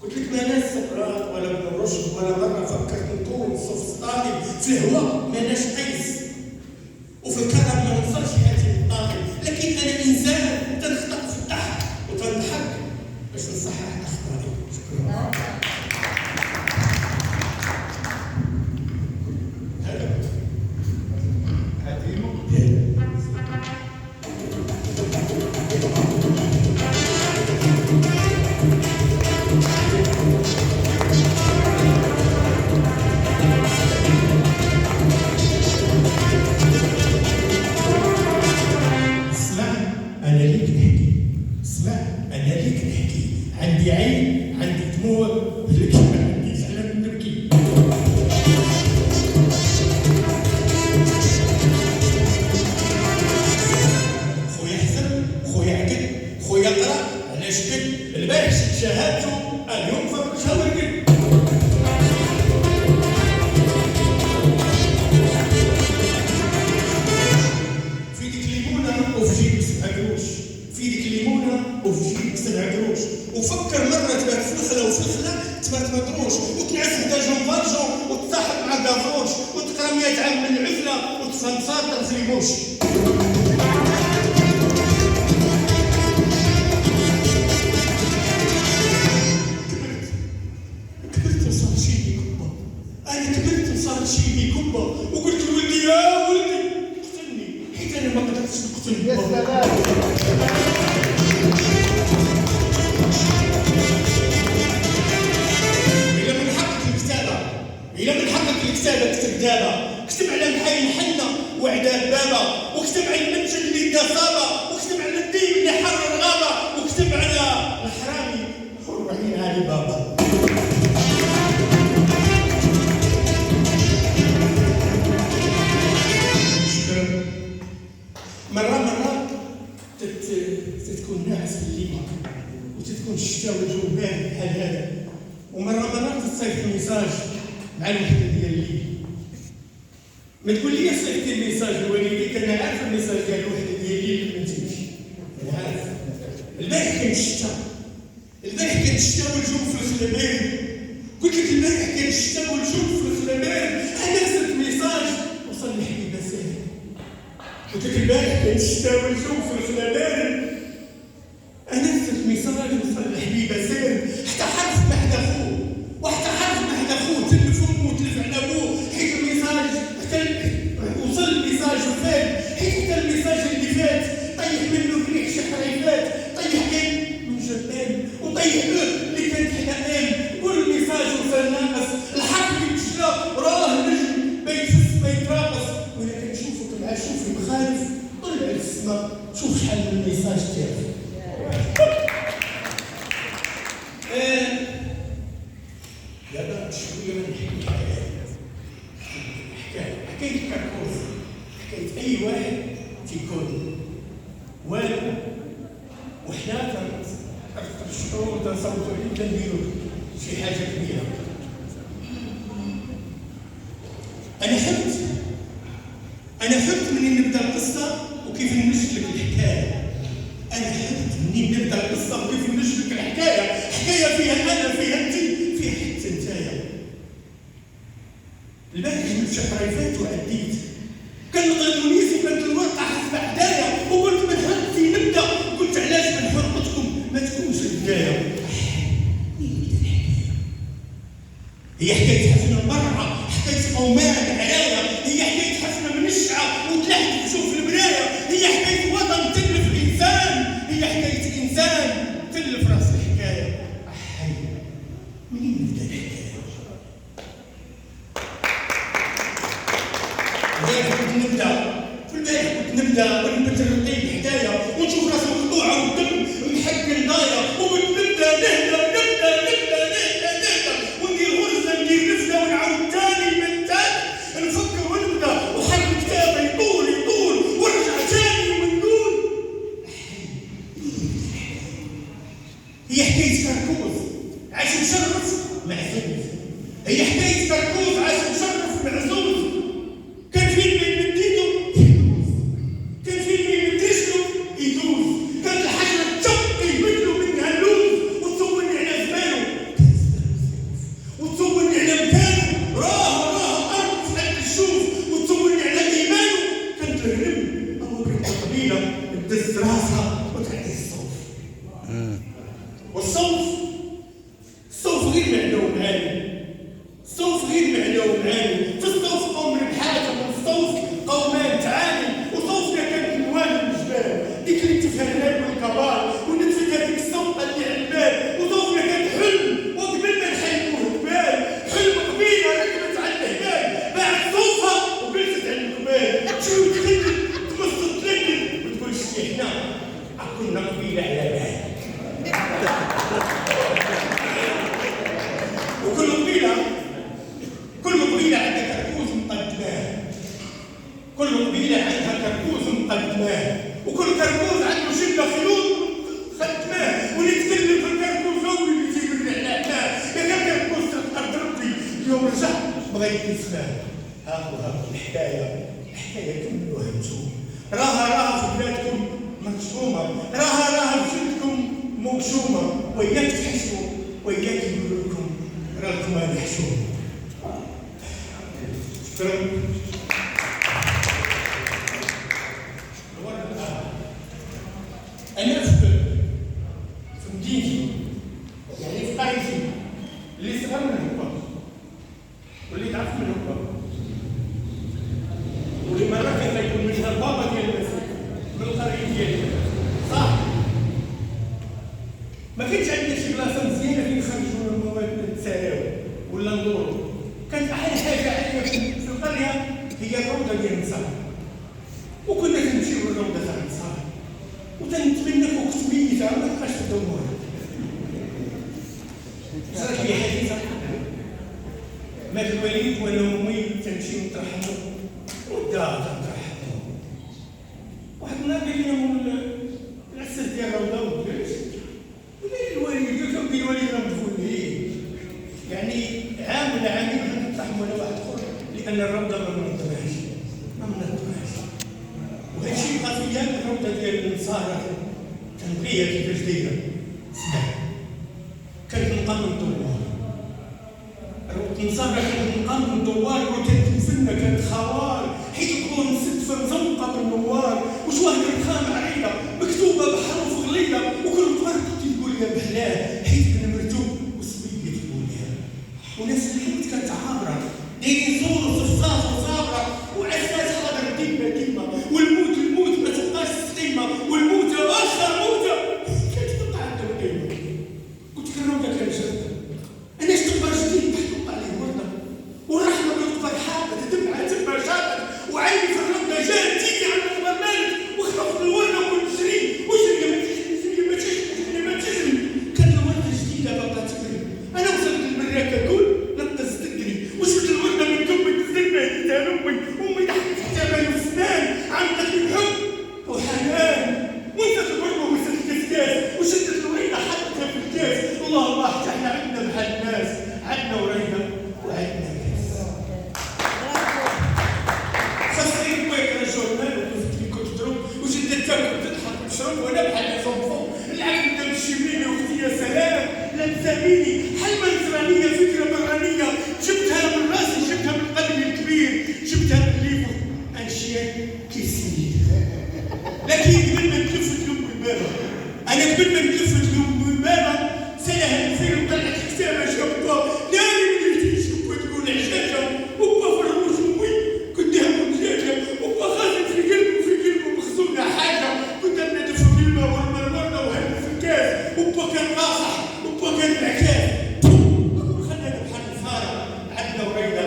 قلت لك ماناش سقراط ولا ابن رشد ولا مره فكرت نكون سوفسطائي في الهواء ماناش قيس وفي الكرم ما نوصلش هذه الطاقه، لكن انا انسان تنخطئ في الضحك وتنضحك باش نصحح اخطائي. شكرا. عندي عين، عندي دموع، لكن ما عنديش على نبكي. خويا حزن، خويا عقد، خويا قرا، علاش قد؟ البارح شفت شهادته، اليوم فرشها ورقد. في ديك ليمونه وفي جيبك 7 قروش، في ديك ليمونه وفي جيبك 7 قروش. وفكر مرة تبات فلخلة وفلخلة تبات مدروش، وتنعس هدا جون فالجون وتصاحب مع كافروش، وتقرا 100 عام من العزلة وتفهم صادر في الموش. كبرت وصار شيبي كبة، أنا كبرت وصار شيبي كبة، وقلت لولدي يا ولدي اقتلني، حيت أنا ما قدرتش نقتل بابا. إلا من حقك الكتابة اكتب دابا، اكتب على محاي الحنة وعداد بابا، واكتب على المنجل اللي دا صابة، واكتب على الديب اللي حر الغابة، واكتب على الحرامي حر عين علي بابا. شكرا. مرة تتكون ناعس في الليمة وتتكون الشتاء والجو بارد بحال هذا، ومرة تتصيفط ميساج مع الوحده ديال الليل. ما تقول لي صيفطتي الميساج لوالديك، انا عارف الميساج ديال الوحده ديال الليل ما تمشيش، انا عارف. البارح كان الشتاء، البارح كان الشتاء والجو في الخلبان، قلت لك البارح كان الشتاء والجو في الخلبان، انا رسلت ميساج وصل لحبيبه سالم. قلت لك البارح كان الشتاء والجو في الخلبان، انا رسلت ميساج وصل لحبيبه سالم، حتى حرف ما حدا خوه، وحتى حرف ما حدا خوه تلف امه وتلف على ابوه، حيت الميساج وصل الميساج وفات، حيت حتى الميساج اللي فات طيح منه ريح شحريفات، طيح من جبان وطيح اللي كانت حلقان. قول الميساج وصل ناقص، الحق اللي مشى راه نجم ما يتفس ما يتراقص، وإلا كنشوفك مع شوفي مخالف طلع للسما شوف شحال من ميساج تاعك. دابا شويه نحكي حكايه كركوز، حكايه اي واحد تيكون والو، وحنا كنشكروا تنصوتوا عليه كنديروا شي حاجه كبيره. انا حبت منين نبدا القصه وكيف نمشي لك الحكايه. انا حبت منين نبدا القصه وكيف نمشي لك الحكايه، حكايه فيها انا فيها انت فيها حتى نتايا. البارح جبت شحريفات وعديت، كان الغنونيس وكانت الواقع حسب عدايا، وقلت من حرقتي نبدا، قلت علاش من حرقتكم ما تكونش البدايه. هي حكايه حفنه مرعى، حكايه قومان عرايه، هي حكايه حفنه منشعه وتلحت تشوف المرايه، هي حكايه وطن تلف الانسان، هي حكايه انسان تلف راس الحكايه. احي منين نبدا الحكايه؟ البارح كنت نبدا ونبت الرقيب حدايا ونشوف راس مقطوعه والدم محكل ضايع، وقلت نبدا نهدى وندير غرزه ندير نفله ونعاود تاني من تاني نفكر ونبدا، وحرك كتابه يطول ورجع تاني ونقول. هي حكايه كركوز عايش مشرف معزوز، هي حكايه كركوز عايش مشرف معزوز. كان فيلم يمد ايده يدوز، كان فيلم يمد رجله يدوز، كانت الحجره تشق يبدلوا منها اللوز وتصوني على زمانه. الصوف غير معنى ومعاني. الصوف غير معنى ومعاني. في الصوف قوم بحاجه، من الصوف قومان تعاني. وصوفنا كانت نوال الجبال، ديك اللي تفهمنا والكبار، ونتفت هذيك الصوطه اللي على البال. وصوفنا كانت حلم، وقبل ما نحلموه جبال، حلم قبيله ركبت على الهبال، باعت صوفها وجلست على الجبال. شو تخدم تمص تلقل وتقول شتي حنا كنا قبيله على بال. وكل قبيلة عندها كركوز مقدماه. كل قبيلة عندها كركوز مقدماه، وكل كركوز عنده شدة خيوط ختماه. ونتكلم في الكركوز هو اللي يجيب الرعلات. يا كان كركوز تلقى ربي اليوم رجع بغيت نسمع. هاكو الحكاية كملوها انتم. راها في بلادكم مرسومة، راها في جلدكم موسومة. وياك تحسوا، وياك يقولوا لكم راكم هذا حشوم. شكرا. أنا في مدينتي، يعني في قريتي، اللي صغر من هكا واللي ضعف من هكا، واللي مرات كيكون منها البابا ديال المسيح من القرية ديالي، صح؟ ما كانش عندنا شي بلاصة مزيانة فين نخرجوا المواد نتسالاو ولا ندورو. كانت أحلى حاجة عندنا في القرية هي الروضة ديال النصارى. وكنا كنمشيو للروضة تاع النصارى وتنتمنى وقت ميتة ما تبقاش تدور. صارت لي حادثة، مات الوالد وأنا وأمي تنمشيو نترحمو والدار تنترحمو. واحد النهار قال لنا العسل ديال الروضة والدرس الوالد كان بين الوالد راه مدفون يعني عام ولا عامين حنا نترحموا على واحد اخر، لان الروضه ما منظماش. وهذا الشيء بقى فيا. الروضه ديال النصارى تنبغيها كيفاش دايره. كانت نقام الدوار، روضه النصارى كانت نقام الدوار وتتمثلنا كانت خوار، حيت تكون مستفه مزنقه بالنوار، وشواهد رخام عريضه مكتوبه بحروف غليظه، وكل فرد تقول يا بحلاه حيت كنا مرتوب وسميه تقولها. وناس الحوت كانت عابره دايرين صور وصفصاف وصابره، وعساس حاضر ديما والموت ما تبقاش سقيمه، والموت اخر موته كانت تقطع الدم. قلت الروضه كان جد انا اشتقبر جديد محطوط عليه ورده، والرحمه بتقبر حابه تدمع شاطر، وعيني في الروضه جات تيجي على الخبر مالك وخطف الورده ونجري ما تجري. كانت الورده جديده باقا تجري. انا وصلت للبراكه كل نقص تجري، وشفت الورده من كبي تزربها هديتها لامي. امي ضحكت حتى بين السنان عملت لي بحب وحنان، وانت الورده وصلت الكاس وشدت الورده حطتها في الكاس. الله احنا عندنا بحال الناس، عندنا وريده وعندنا كاس. خاصني نقرا الجورنال وكنت كتضرب وجدت تاكل تضحك تشرب وانا بحال فوق العقل قدام الشميمي. واختي يا سلام لا تساميني، حلمه نصرانيه فكره برانيه، جبتها من راسي جبتها من قلبي الكبير، جبتها من ليفو انشياء كيسير. لكن قبل ما نتلفت لام البابا، انا قبل ما نتلفت لام البابا سالها الفيلم وطلعت حسابها شابطه ناري ما قلتيش وتقول عجاجه وبا فرموش امي قدام دجاجه، وبا خازن في قلبه مخزونه حاجه، قدام ندف في الماء ورمى الورده وهل في الكاس، وبا كان قاصح وبا كان معكاس. خلينا بحال النصارى عندنا وريده